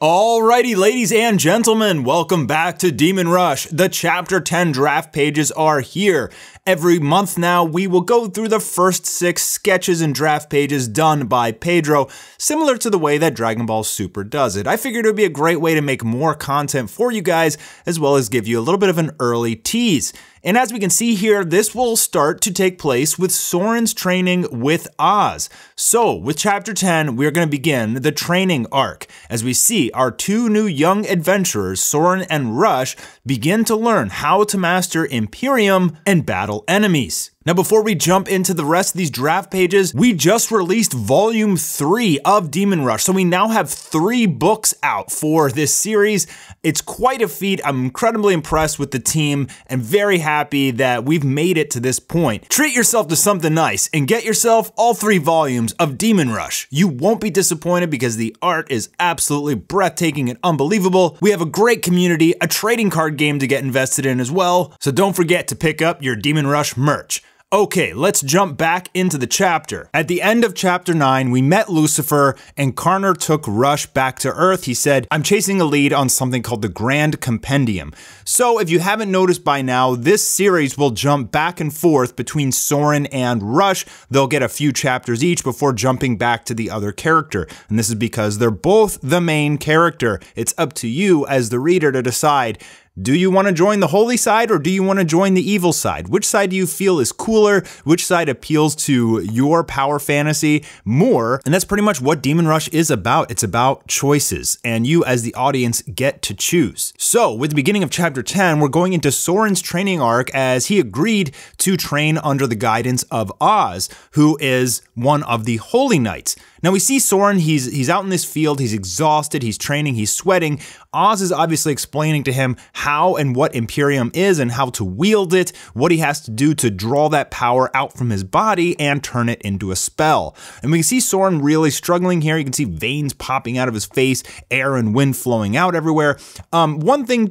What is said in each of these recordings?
Alrighty, ladies and gentlemen, welcome back to Demon Rush. The Chapter 10 draft pages are here. Every month now, we will go through the first 6 sketches and draft pages done by Pedro, similar to the way that Dragon Ball Super does it. I figured it would be a great way to make more content for you guys, as well as give you a little bit of an early tease. And as we can see here, this will start to take place with Soren's training with Oz. So, with Chapter 10, we're going to begin the training arc, as we see our 2 new young adventurers, Soren and Rush, begin to learn how to master Imperium and battle enemies. Now, before we jump into the rest of these draft pages, we just released Volume 3 of Demon Rush, so we now have 3 books out for this series. It's quite a feat. I'm incredibly impressed with the team and very happy that we've made it to this point. Treat yourself to something nice and get yourself all 3 volumes of Demon Rush. You won't be disappointed because the art is absolutely breathtaking and unbelievable. We have a great community, a trading card game to get invested in as well, so don't forget to pick up your Demon Rush merch. Okay, let's jump back into the chapter. At the end of Chapter 9, we met Lucifer, and Karner took Rush back to Earth. He said, "I'm chasing a lead on something called the Grand Compendium." So if you haven't noticed by now, this series will jump back and forth between Soren and Rush. They'll get a few chapters each before jumping back to the other character. And this is because they're both the main character. It's up to you as the reader to decide, do you want to join the holy side or do you want to join the evil side? Which side do you feel is cooler? Which side appeals to your power fantasy more? And that's pretty much what Demon Rush is about. It's about choices, and you as the audience get to choose. So with the beginning of Chapter 10, we're going into Soren's training arc as he agreed to train under the guidance of Oz, who is one of the Holy Knights. Now we see Soren, he's out in this field, he's exhausted, he's training, he's sweating. Oz is obviously explaining to him how and what Imperium is and how to wield it, what he has to do to draw that power out from his body and turn it into a spell. And we can see Soren really struggling here. You can see veins popping out of his face, air and wind flowing out everywhere. One thing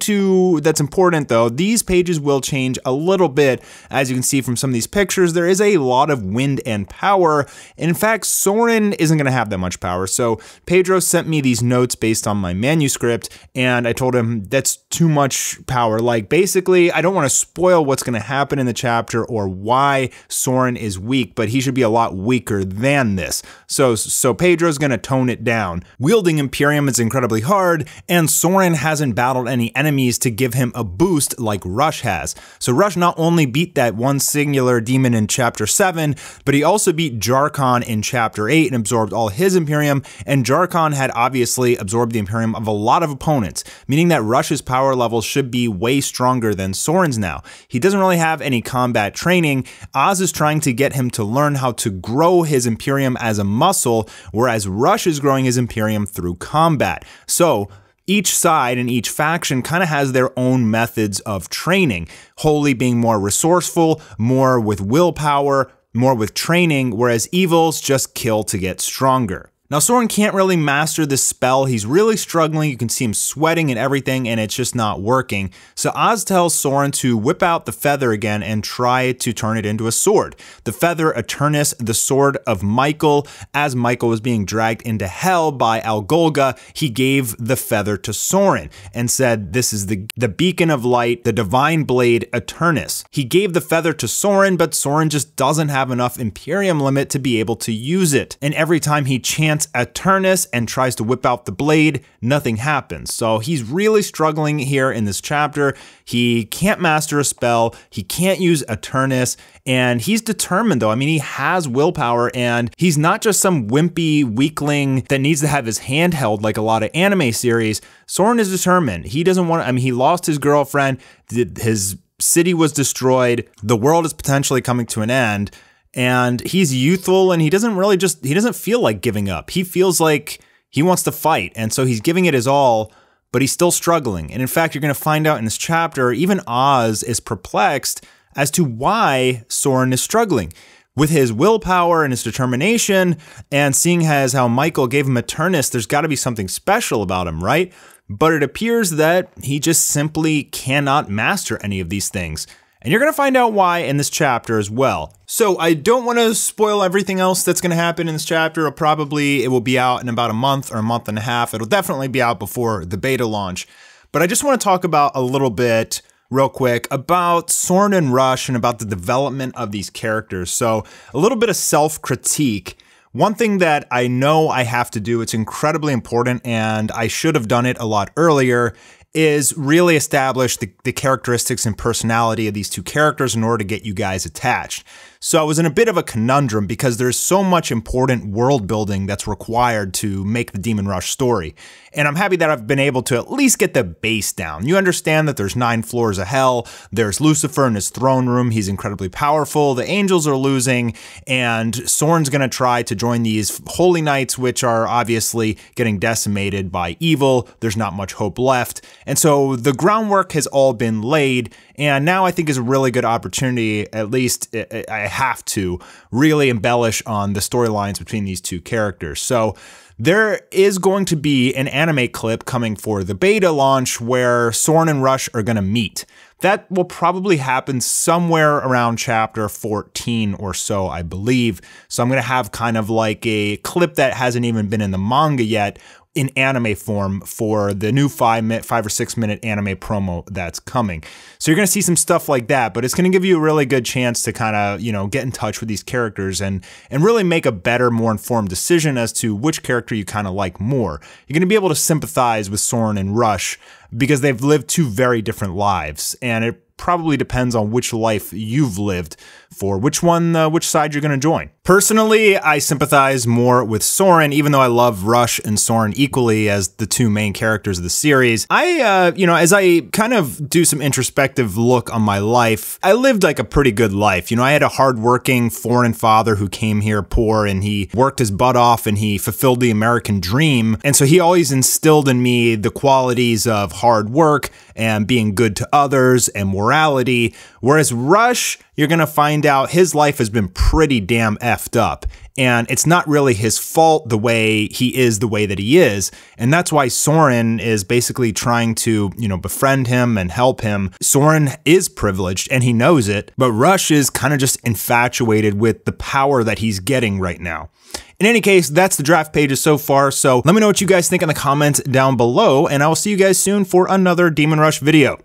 that's important though, these pages will change a little bit. As you can see from some of these pictures, there is a lot of wind and power. In fact, Soren isn't going to have that much power. So Pedro sent me these notes based on my manuscript, and I told him that's too much power. Like, basically, I don't want to spoil what's going to happen in the chapter or why Soren is weak, but he should be a lot weaker than this. So Pedro's going to tone it down. Wielding Imperium is incredibly hard, and Soren hasn't battled any enemies to give him a boost like Rush has. So Rush not only beat that one singular demon in Chapter 7, but he also beat Jarkon in Chapter 8 and absorbed all his Imperium, and Jarkon had obviously absorbed the Imperium of a lot of opponents, meaning that Rush's power level should be way stronger than Soren's now. He doesn't really have any combat training. Oz is trying to get him to learn how to grow his Imperium as a muscle, whereas Rush is growing his Imperium through combat. So each side and each faction kind of has their own methods of training. Holy being more resourceful, more with willpower, more with training, whereas evils just kill to get stronger. Now Soren can't really master this spell. He's really struggling. You can see him sweating and everything, and it's just not working. So Oz tells Soren to whip out the feather again and try to turn it into a sword. The feather, Eternus, the sword of Michael. As Michael was being dragged into hell by Algolga, he gave the feather to Soren and said, "This is the beacon of light, the divine blade, Eternus." He gave the feather to Soren, but Soren just doesn't have enough Imperium limit to be able to use it. And every time he chants Eternus and tries to whip out the blade, nothing happens. So he's really struggling here in this chapter. He can't master a spell, he can't use Eternus, and he's determined though. I mean, he has willpower, and he's not just some wimpy weakling that needs to have his hand held like a lot of anime series. Soren is determined. He doesn't want to, I mean, he lost his girlfriend, his city was destroyed, the world is potentially coming to an end. And he's youthful, and he doesn't feel like giving up. He feels like he wants to fight, and so he's giving it his all, but he's still struggling. And in fact, you're going to find out in this chapter, even Oz is perplexed as to why Soren is struggling. With his willpower and his determination, and seeing as how Michael gave him Eternus, there's got to be something special about him, right? But it appears that he just simply cannot master any of these things. And you're going to find out why in this chapter as well. So I don't want to spoil everything else that's going to happen in this chapter. It will be out in about a month or a month and a half. It'll definitely be out before the beta launch. But I just want to talk about a little bit real quick about Soren and Rush and about the development of these characters. So a little bit of self-critique. One thing that I know I have to do, it's incredibly important, and I should have done it a lot earlier, is really establish the characteristics and personality of these two characters in order to get you guys attached. So I was in a bit of a conundrum because there's so much important world building that's required to make the Demon Rush story. And I'm happy that I've been able to at least get the base down. You understand that there's 9 floors of hell. There's Lucifer in his throne room. He's incredibly powerful. The angels are losing, and Soren's going to try to join these holy knights, which are obviously getting decimated by evil. There's not much hope left. And so the groundwork has all been laid, and now I think is a really good opportunity, at least I have to, really embellish on the storylines between these two characters. So there is going to be an anime clip coming for the beta launch where Soren and Rush are going to meet. That will probably happen somewhere around chapter 14 or so, I believe. So I'm going to have kind of like a clip that hasn't even been in the manga yet in anime form for the new 5 or 6 minute anime promo that's coming. So you're going to see some stuff like that, but it's going to give you a really good chance to kind of, get in touch with these characters and really make a better, more informed decision as to which character you kind of like more. You're going to be able to sympathize with Soren and Rush because they've lived 2 very different lives, and it probably depends on which life you've lived for which side you're going to join. Personally, I sympathize more with Soren, even though I love Rush and Soren equally as the 2 main characters of the series. As I kind of do some introspective look on my life, I lived like a pretty good life. I had a hardworking foreign father who came here poor, and he worked his butt off and he fulfilled the American dream. And so he always instilled in me the qualities of hard work and being good to others and morality. Whereas Rush, you're going to find out his life has been pretty damn effed up. And it's not really his fault the way he is the way that he is. And that's why Soren is basically trying to, befriend him and help him. Soren is privileged and he knows it, but Rush is kind of just infatuated with the power that he's getting right now. In any case, that's the draft pages so far, so let me know what you guys think in the comments down below, and I will see you guys soon for another Demon Rush video.